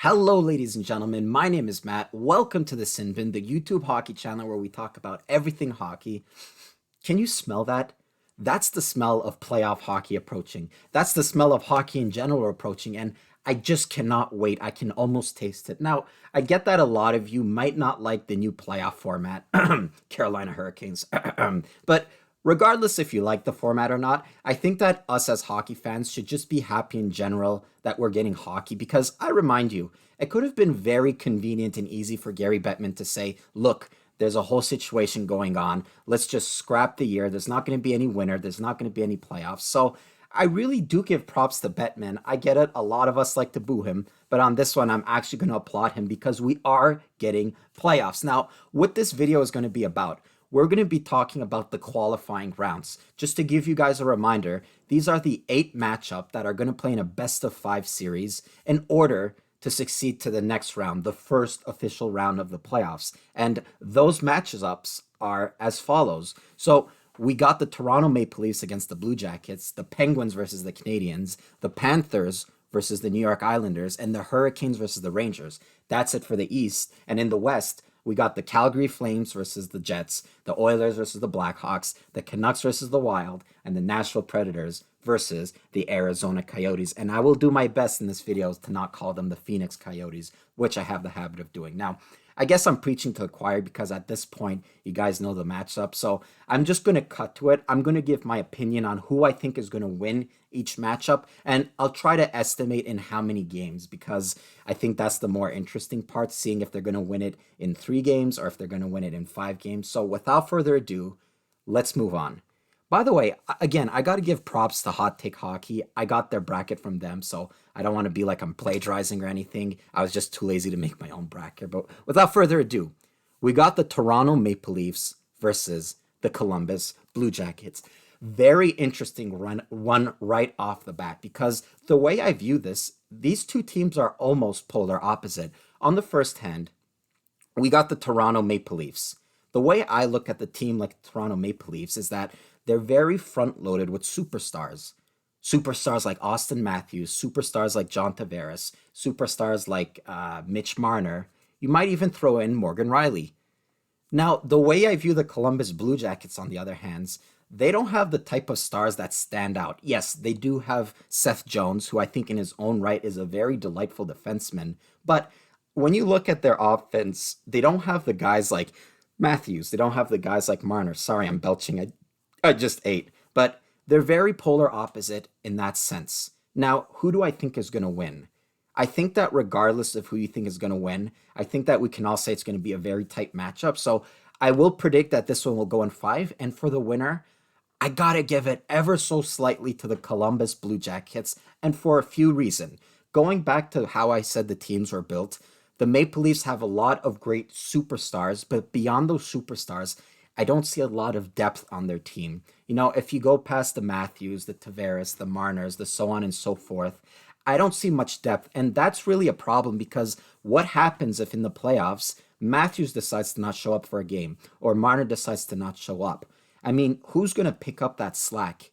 Hello, ladies and gentlemen. My name is Matt. Welcome to the Sin Bin, the YouTube hockey channel where we talk about everything hockey. Can you smell that? That's the smell of playoff hockey approaching. That's the smell of hockey in general approaching, and I just cannot wait. I can almost taste it. Now, I get that a lot of you might not like the new playoff format, Carolina Hurricanes. But regardless if you like the format or not, I think that us as hockey fans should just be happy in general that we're getting hockey because I remind you, it could have been very convenient and easy for Gary Bettman to say, look, there's a whole situation going on. Let's just scrap the year. There's not going to be any winner. There's not going to be any playoffs. So I really do give props to Bettman. I get it. A lot of us like to boo him. But on this one, I'm actually going to applaud him because we are getting playoffs. Now, what this video is going to be about, we're going to be talking about the qualifying rounds. Just to give you guys a reminder, these are the 8 matchup that are going to play in a best of 5 series in order to succeed to the next round, the first official round of the playoffs. And those matchups are as follows. So we got the Toronto Maple Leafs against the Blue Jackets, the Penguins versus the Canadiens, the Panthers versus the New York Islanders, and the Hurricanes versus the Rangers. That's it for the East. And in the West, we got the Calgary Flames versus the Jets, the Oilers versus the Blackhawks, the Canucks versus the Wild, and the Nashville Predators versus the Arizona Coyotes. And I will do my best in this video to not call them the Phoenix Coyotes, which I have the habit of doing. Now, I guess I'm preaching to the choir because at this point, you guys know the matchup. So I'm just going to cut to it. I'm going to give my opinion on who I think is going to win each matchup. And I'll try to estimate in how many games because I think that's the more interesting part, seeing if they're going to win it in 3 games or if they're going to win it in 5 games. So without further ado, let's move on. By the way, again, I got to give props to Hot Take Hockey. I got their bracket from them, so I don't want to be like I'm plagiarizing or anything. I was just too lazy to make my own bracket. But without further ado, we got the Toronto Maple Leafs versus the Columbus Blue Jackets. Very interesting one right off the bat because the way I view this, these two teams are almost polar opposite. On the first hand, we got the Toronto Maple Leafs. The way I look at the team like the Toronto Maple Leafs is that they're very front loaded with superstars. Superstars like Austin Matthews, superstars like John Tavares, superstars like Mitch Marner. You might even throw in Morgan Riley. Now, the way I view the Columbus Blue Jackets, on the other hand, they don't have the type of stars that stand out. Yes, they do have Seth Jones, who I think in his own right is a very delightful defenseman. But when you look at their offense, they don't have the guys like Matthews. They don't have the guys like Marner. Sorry, I'm belching. I just ate. But they're very polar opposite in that sense. Now, who do I think is going to win? I think that regardless of who you think is going to win, I think that we can all say it's going to be a very tight matchup. So I will predict that this one will go in 5. And for the winner, I got to give it ever so slightly to the Columbus Blue Jackets. And for a few reasons. Going back to how I said the teams were built, the Maple Leafs have a lot of great superstars. But beyond those superstars, I don't see a lot of depth on their team. You know, if you go past the Matthews, the Tavares, the Marners, the so on and so forth, I don't see much depth. And that's really a problem because what happens if in the playoffs, Matthews decides to not show up for a game or Marner decides to not show up? I mean, who's going to pick up that slack?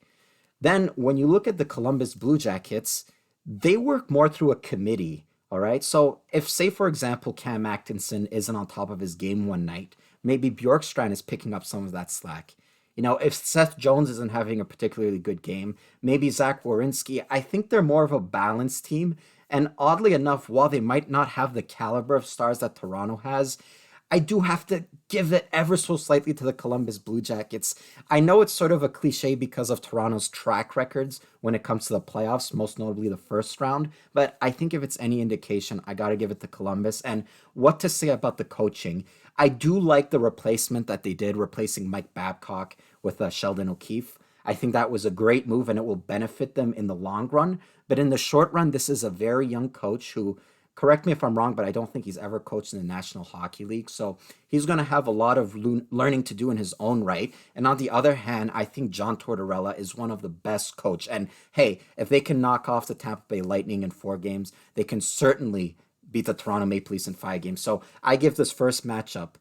Then when you look at the Columbus Blue Jackets, they work more through a committee. All right. So if, say, for example, Cam Atkinson isn't on top of his game one night, maybe Bjorkstrand is picking up some of that slack. You know, if Seth Jones isn't having a particularly good game, maybe Zach Werenski. I think they're more of a balanced team. And oddly enough, while they might not have the caliber of stars that Toronto has, I do have to give it ever so slightly to the Columbus Blue Jackets. I know it's sort of a cliche because of Toronto's track records when it comes to the playoffs, most notably the first round, but I think if it's any indication, I got to give it to Columbus. And what to say about the coaching? I do like the replacement that they did, replacing Mike Babcock with Sheldon O'Keefe. I think that was a great move and it will benefit them in the long run. But in the short run, this is a very young coach who, correct me if I'm wrong, but I don't think he's ever coached in the National Hockey League. So he's going to have a lot of learning to do in his own right. And on the other hand, I think John Tortorella is one of the best coach. And hey, if they can knock off the Tampa Bay Lightning in 4 games, they can certainly beat the Toronto Maple Leafs in 5 games. So I give this first matchup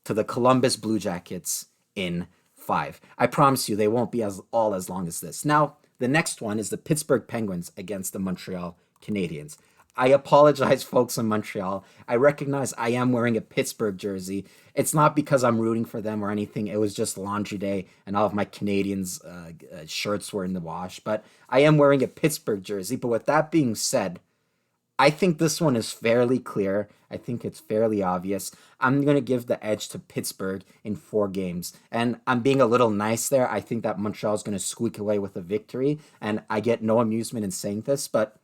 to the Columbus Blue Jackets in 5. I promise you they won't be as long as this. Now, the next one is the Pittsburgh Penguins against the Montreal Canadiens. I apologize, folks in Montreal. I recognize I am wearing a Pittsburgh jersey. It's not because I'm rooting for them or anything. It was just laundry day, and all of my Canadians' shirts were in the wash. But I am wearing a Pittsburgh jersey. But with that being said, I think this one is fairly clear. I think it's fairly obvious. I'm going to give the edge to Pittsburgh in 4 games. And I'm being a little nice there. I think that Montreal is going to squeak away with a victory. And I get no amusement in saying this, but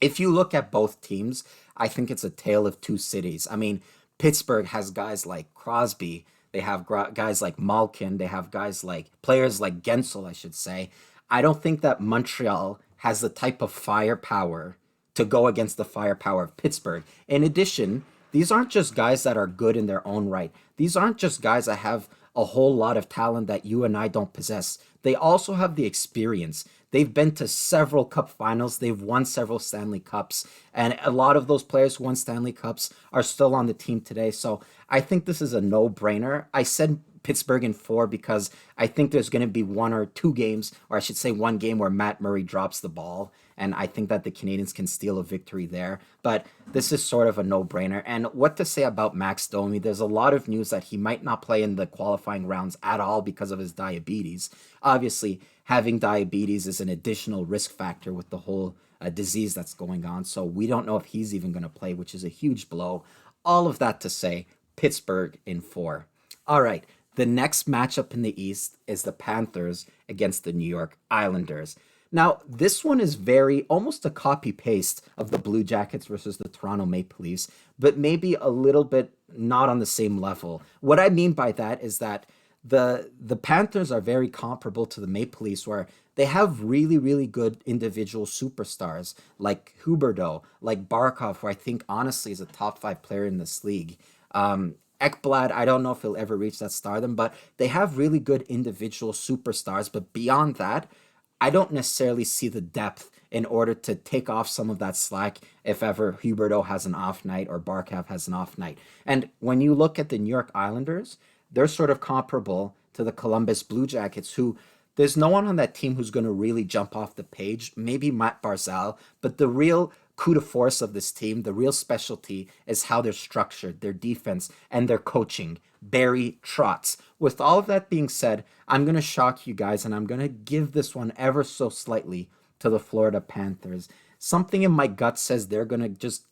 if you look at both teams, I think it's a tale of two cities. I mean, Pittsburgh has guys like Crosby, they have guys like Malkin, they have guys like players like Gensel, I should say. I don't think that Montreal has the type of firepower to go against the firepower of Pittsburgh. In addition, these aren't just guys that are good in their own right. These aren't just guys that have a whole lot of talent that you and I don't possess. They also have the experience. They've been to several cup finals. They've won several Stanley Cups. And a lot of those players who won Stanley Cups are still on the team today. So I think this is a no-brainer. I said Pittsburgh in 4 because I think there's going to be 1 or 2 games, or I should say 1 game where Matt Murray drops the ball. And I think that the Canadians can steal a victory there. But this is sort of a no-brainer. And what to say about Max Domi? There's a lot of news that he might not play in the qualifying rounds at all because of his diabetes. Obviously, having diabetes is an additional risk factor with the whole disease that's going on. So we don't know if he's even going to play, which is a huge blow. All of that to say, Pittsburgh in 4. All right. The next matchup in the East is the Panthers against the New York Islanders. Now, this one is very almost a copy paste of the Blue Jackets versus the Toronto Maple Leafs, but maybe a little bit not on the same level. What I mean by that is that the Panthers are very comparable to the Maple Leafs, where they have really, really good individual superstars like Huberdeau, like Barkov, who I think honestly is a top 5 player in this league. Ekblad, I don't know if he'll ever reach that stardom, but they have really good individual superstars. But beyond that, I don't necessarily see the depth in order to take off some of that slack if ever Huberdeau has an off night or Barkov has an off night. And when you look at the New York Islanders, they're sort of comparable to the Columbus Blue Jackets, who there's no one on that team who's going to really jump off the page. Maybe Matt Barzal, but the real coup de force of this team, the real specialty is how they're structured, their defense, and their coaching. Barry Trotz. With all of that being said, I'm going to shock you guys, and I'm going to give this one ever so slightly to the Florida Panthers. Something in my gut says they're going to just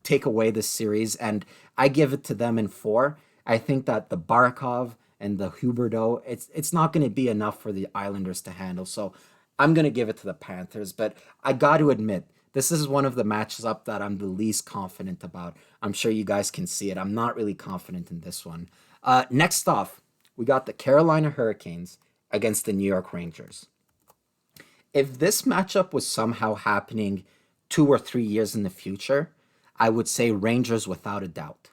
take away this series, and I give it to them in 4. I think that the Barkov and the Huberdeau, it's not going to be enough for the Islanders to handle. So I'm going to give it to the Panthers. But I got to admit, this is one of the matches up that I'm the least confident about. I'm sure you guys can see it. I'm not really confident in this one. Next off, we got the Carolina Hurricanes against the New York Rangers. If this matchup was somehow happening 2 or 3 years in the future, I would say Rangers without a doubt.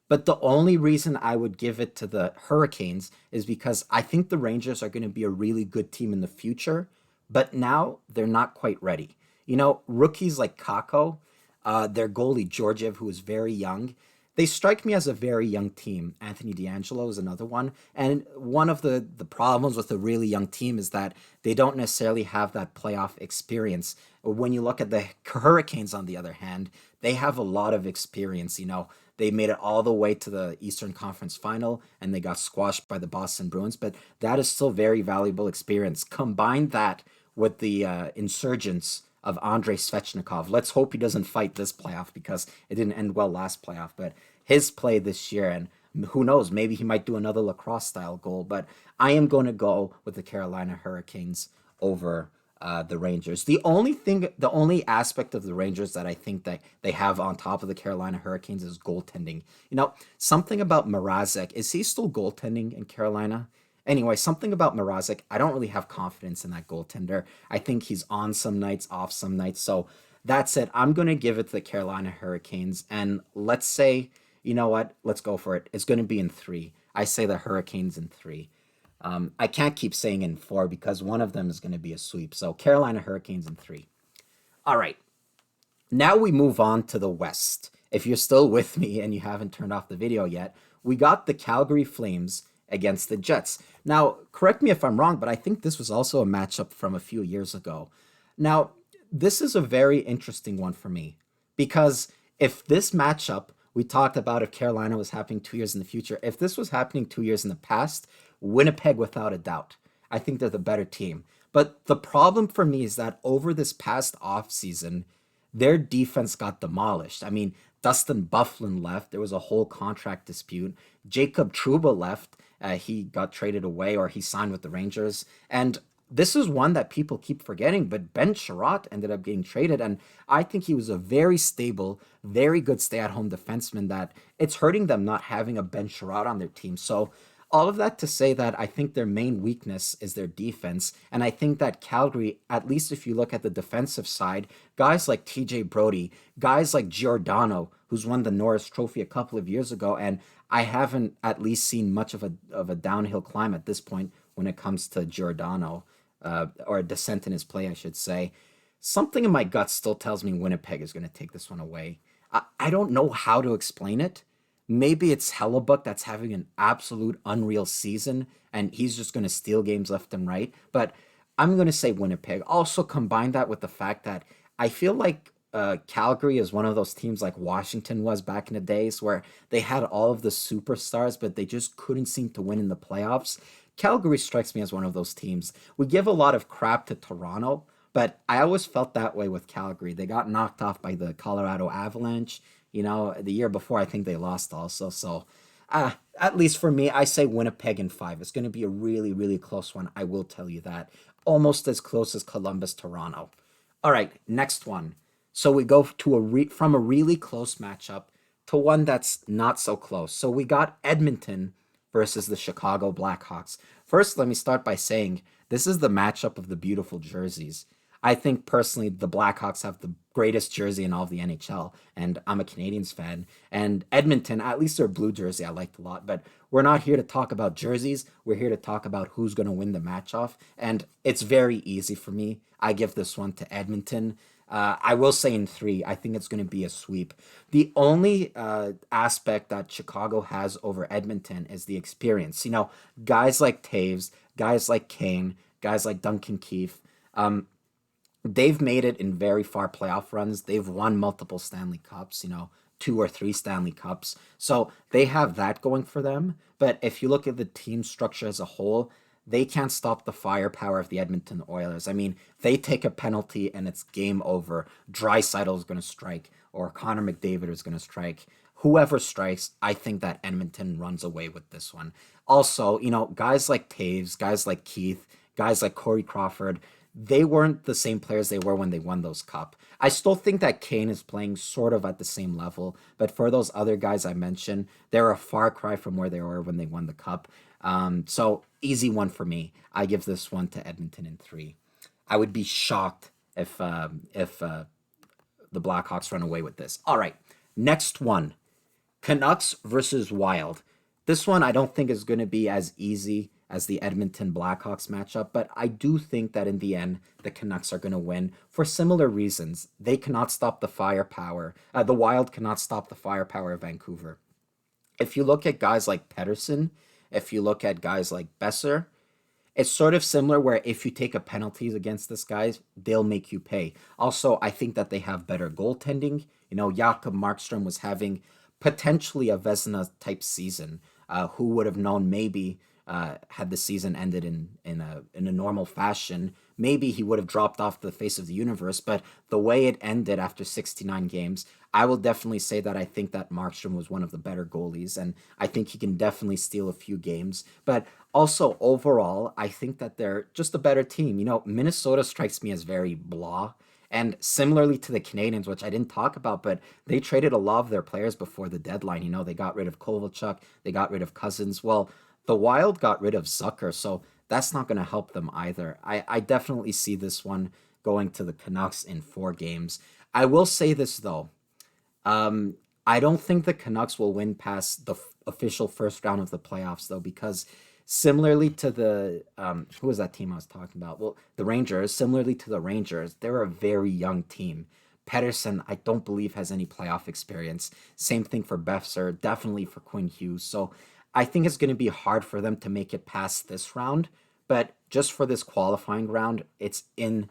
But the only reason I would give it to the Hurricanes is because I think the Rangers are going to be a really good team in the future, but now they're not quite ready. You know, rookies like Kako, their goalie Georgiev, who is very young, they strike me as a very young team. Anthony D'Angelo is another one. And one of the problems with a really young team is that they don't necessarily have that playoff experience. When you look at the Hurricanes, on the other hand, they have a lot of experience. You know, they made it all the way to the Eastern Conference Final and they got squashed by the Boston Bruins, but that is still very valuable experience. Combine that with the insurgence of Andrei Svechnikov. Let's hope he doesn't fight this playoff because it didn't end well last playoff, but his play this year, and who knows, maybe he might do another lacrosse style goal, but I am going to go with the Carolina Hurricanes over the Rangers. The only aspect of the Rangers that I think that they have on top of the Carolina Hurricanes is goaltending. You know, something about Mrazek. Is he still goaltending in Carolina? Anyway, something about Mrazek. I don't really have confidence in that goaltender. I think he's on some nights, off some nights. So that's it. I'm going to give it to the Carolina Hurricanes. And let's say, you know what? Let's go for it. It's going to be in 3. I say the Hurricanes in 3. I can't keep saying in 4 because one of them is going to be a sweep. So Carolina Hurricanes in 3. All right. Now we move on to the West. If you're still with me and you haven't turned off the video yet, we got the Calgary Flames against the Jets. Now, correct me if I'm wrong, but I think this was also a matchup from a few years ago. Now, this is a very interesting one for me Because if this matchup, we talked about if Carolina was happening 2 years in the future, if this was happening 2 years in the past, Winnipeg without a doubt. I think they're the better team. But the problem for me is that over this past offseason, their defense got demolished. I mean, Dustin Bufflin left. There was a whole contract dispute. Jacob Trouba left. He got traded away or he signed with the Rangers. And this is one that people keep forgetting, but Ben Sherratt ended up getting traded. And I think he was a very stable, very good stay at home defenseman that it's hurting them not having a Ben Sherratt on their team. So, all of that to say that I think their main weakness is their defense. And I think that Calgary, at least if you look at the defensive side, guys like TJ Brody, guys like Giordano, who's won the Norris Trophy a couple of years ago, and I haven't at least seen much of a downhill climb at this point when it comes to Giordano, or a descent in his play, I should say. Something in my gut still tells me Winnipeg is going to take this one away. I don't know how to explain it. Maybe it's Hellebuck that's having an absolute unreal season and he's just going to steal games left and right. But I'm going to say Winnipeg. Also, combine that with the fact that I feel like Calgary is one of those teams like Washington was back in the days where they had all of the superstars, but they just couldn't seem to win in the playoffs. Calgary strikes me as one of those teams. We give a lot of crap to Toronto, but I always felt that way with Calgary. They got knocked off by the Colorado Avalanche. The year before, I think they lost also. So, at least for me, I say Winnipeg in five. It's going to be a really, really close one. I will tell you that. Almost as close as Columbus, Toronto. All right, next one. So we go to from a really close matchup to one that's not so close. So we got Edmonton versus the Chicago Blackhawks. First, let me start by saying this is the matchup of the beautiful jerseys. I think personally the Blackhawks have the greatest jersey in all of the NHL, and I'm a Canadiens fan. And Edmonton, at least their blue jersey, I liked a lot. But we're not here to talk about jerseys. We're here to talk about who's going to win the match off. And it's very easy for me. I give this one to Edmonton. I will say in three, I think it's going to be a sweep. The only aspect that Chicago has over Edmonton is the experience. Guys like Taves, guys like Kane, guys like Duncan Keefe. They've made it in very far playoff runs. They've won multiple Stanley Cups, two or three Stanley Cups. So they have that going for them. But if you look at the team structure as a whole, they can't stop the firepower of the Edmonton Oilers. I mean, they take a penalty and it's game over. Draisaitl is going to strike or Connor McDavid is going to strike. Whoever strikes, I think that Edmonton runs away with this one. Also, guys like Taves, guys like Keith, guys like Corey Crawford, they weren't the same players they were when they won those cup. I still think that Kane is playing sort of at the same level, but for those other guys I mentioned, they're a far cry from where they were when they won the cup. So easy one for me. I give this one to Edmonton in three. I would be shocked if the Blackhawks run away with this. All right, next one, Canucks versus Wild. This one I don't think is going to be as easy as the Edmonton Blackhawks matchup, but I do think that in the end, the Canucks are going to win for similar reasons. They cannot stop the firepower. The Wild cannot stop the firepower of Vancouver. If you look at guys like Pedersen, if you look at guys like Besser, it's sort of similar where if you take a penalties against this guys, they'll make you pay. Also, I think that they have better goaltending. Jakob Markstrom was having potentially a Vezina type season. Who would have known maybe had the season ended in a normal fashion, maybe he would have dropped off the face of the universe. But the way it ended after 69 games, I will definitely say that I think that Markstrom was one of the better goalies, and I think he can definitely steal a few games. But also overall, I think that they're just a better team. Minnesota strikes me as very blah. And similarly to the Canadiens, which I didn't talk about, but they traded a lot of their players before the deadline. They got rid of Kovalchuk, they got rid of Cousins. Well, the Wild got rid of Zucker, so that's not going to help them either. I definitely see this one going to the Canucks in 4 games. I will say this, though. I don't think the Canucks will win past the official first round of the playoffs, though, because similarly to the who was that team I was talking about? Well, the Rangers. Similarly to the Rangers, they're a very young team. Pedersen, I don't believe has any playoff experience. Same thing for Besser, definitely for Quinn Hughes. So I think it's going to be hard for them to make it past this round. But just for this qualifying round, it's in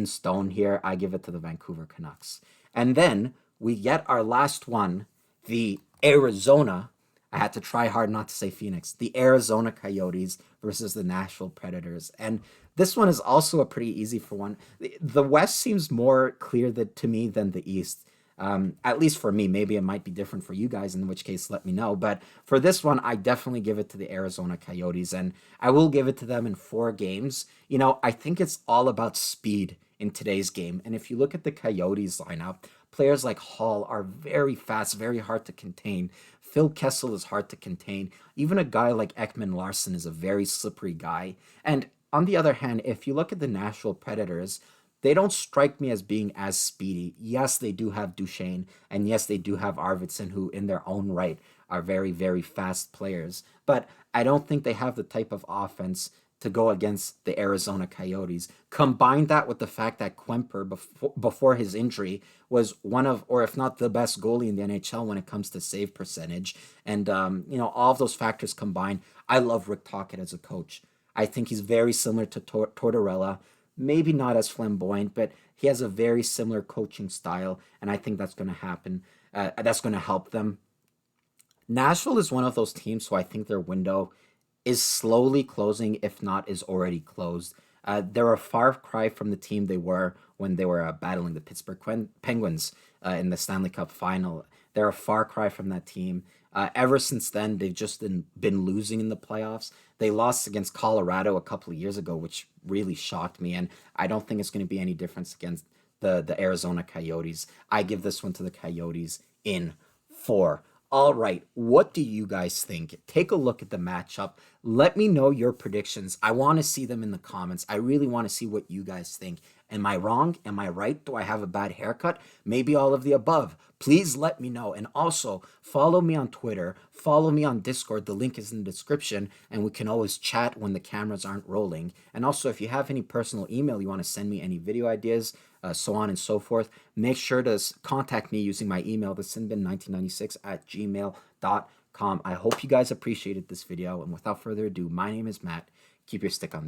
stone here. I give it to the Vancouver Canucks. And then we get our last one, the Arizona. I had to try hard not to say Phoenix. The Arizona Coyotes versus the Nashville Predators. And this one is also a pretty easy for one. The West seems more clear to me than the East. At least for me, maybe it might be different for you guys, in which case let me know. But for this one, I definitely give it to the Arizona Coyotes, and I will give it to them in 4 games. I think it's all about speed in today's game. And if you look at the Coyotes lineup, players like Hall are very fast, very hard to contain. Phil Kessel is hard to contain. Even a guy like Ekman Larson is a very slippery guy. And on the other hand, if you look at the Nashville Predators, they don't strike me as being as speedy. Yes, they do have Duchesne, and yes, they do have Arvidsson, who in their own right are very, very fast players. But I don't think they have the type of offense to go against the Arizona Coyotes. Combine that with the fact that Quemper, before his injury, was one of, or if not the best goalie in the NHL when it comes to save percentage. And, all of those factors combined, I love Rick Tocchet as a coach. I think he's very similar to Tortorella. Maybe not as flamboyant, but he has a very similar coaching style, and I think that's going to happen. That's going to help them. Nashville is one of those teams who I think their window is slowly closing, if not is already closed. They're a far cry from the team they were when they were battling the Pittsburgh Penguins in the Stanley Cup final. They're a far cry from that team. Ever since then, they've just been losing in the playoffs. They lost against Colorado a couple of years ago, which really shocked me, and I don't think it's going to be any difference against the Arizona Coyotes. I give this one to the Coyotes in 4. All right, what do you guys think? Take a look at the matchup. Let me know your predictions. I want to see them in the comments. I really want to see what you guys think. Am I wrong? Am I right? Do I have a bad haircut? Maybe all of the above. Please let me know. And also, follow me on Twitter. Follow me on Discord. The link is in the description. And we can always chat when the cameras aren't rolling. And also, if you have any personal email, you want to send me any video ideas, so on and so forth, make sure to contact me using my email, thesinbin1996@gmail.com. I hope you guys appreciated this video. And without further ado, my name is Matt. Keep your stick on.